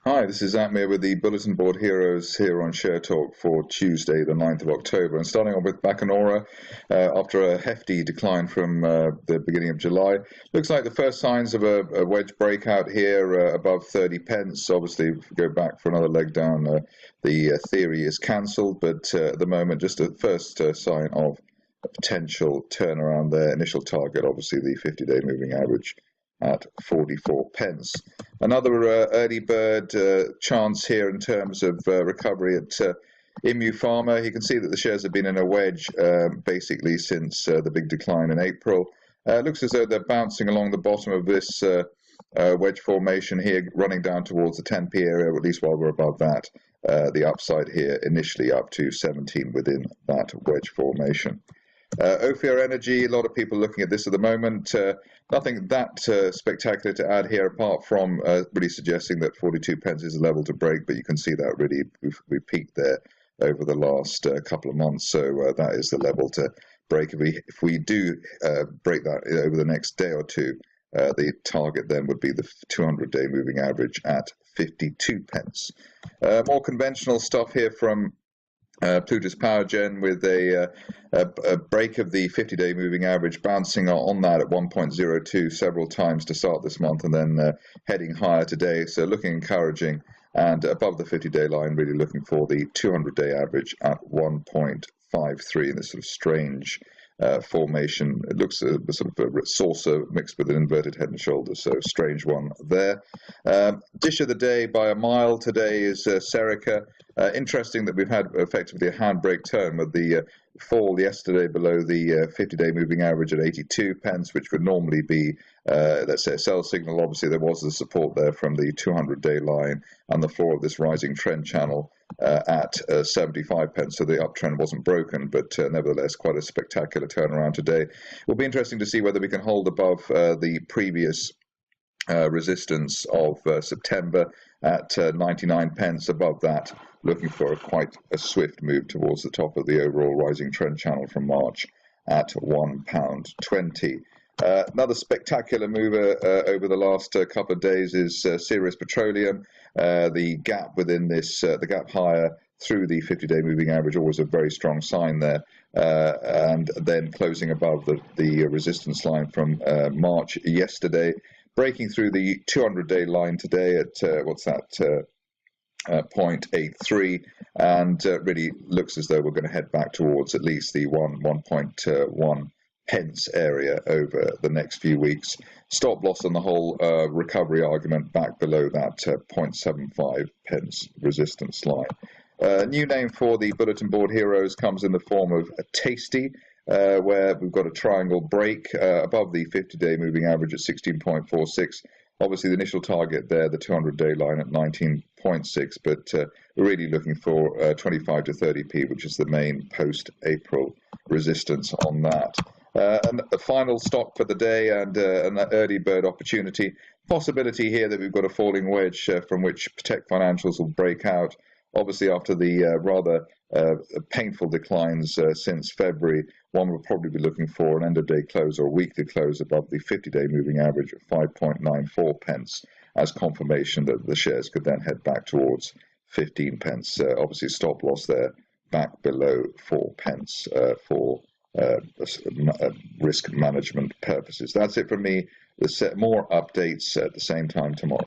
Hi, this is Zak Mir with the Bulletin Board Heroes here on Share Talk for Tuesday, the 9th of October. And starting off with Bacanora, after a hefty decline from the beginning of July, looks like the first signs of a wedge breakout here above 30 pence. Obviously, if we go back for another leg down, the theory is cancelled, but at the moment, just a first sign of a potential turnaround there. Initial target, obviously, the 50-day moving average at 44 pence. Another early bird chance here in terms of recovery at Immupharma. You can see that the shares have been in a wedge basically since the big decline in April. Looks as though they're bouncing along the bottom of this wedge formation here, running down towards the 10p area, or at least while we're above that. The upside here initially up to 17 within that wedge formation. Ophir Energy, a lot of people looking at this at the moment. Nothing that spectacular to add here, apart from really suggesting that 42 pence is a level to break, but you can see that really we peaked there over the last couple of months, so that is the level to break. If we do break that over the next day or two, the target then would be the 200-day moving average at 52 pence. More conventional stuff here from Plutus Pwrgen with a break of the 50-day moving average, bouncing on that at 1.02 several times to start this month, and then heading higher today. So looking encouraging, and above the 50-day line, really looking for the 200-day average at 1.53 in this sort of strange formation. It looks a sort of a saucer mixed with an inverted head and shoulders, so strange one there. Dish of the day by a mile today is Serica. Interesting that we've had effectively a handbrake turn with the fall yesterday below the 50-day moving average at 82 pence, which would normally be, let's say, a sell signal. Obviously, there was the support there from the 200-day line and the floor of this rising trend channel at 75 pence, so the uptrend wasn't broken, but nevertheless quite a spectacular turnaround today. It will be interesting to see whether we can hold above the previous resistance of September at 99 pence. Above that, looking for quite a swift move towards the top of the overall rising trend channel from March at £1.20. Another spectacular mover over the last couple of days is Sirius Petroleum. The gap within this, the gap higher through the 50-day moving average, always a very strong sign there, and then closing above the resistance line from March yesterday, breaking through the 200-day line today at 0.83, and really looks as though we're going to head back towards at least the 1.1 pence area over the next few weeks. Stop loss on the whole recovery argument back below that 0.75 pence resistance line. New name for the Bulletin Board Heroes comes in the form of a Tasty, where we've got a triangle break above the 50-day moving average at 16.46. Obviously, the initial target there, the 200-day line at 19.6, but we're really looking for 25 to 30p, which is the main post-April resistance on that. And a final stock for the day, and an early bird opportunity. Possibility here that we've got a falling wedge from which Techfinancials will break out. Obviously, after the rather painful declines since February, one will probably be looking for an end-of-day close or weekly close above the 50-day moving average of 5.94 pence as confirmation that the shares could then head back towards 15 pence. Obviously, stop loss there back below 4 pence for risk management purposes. That's it from me. There's more updates at the same time tomorrow.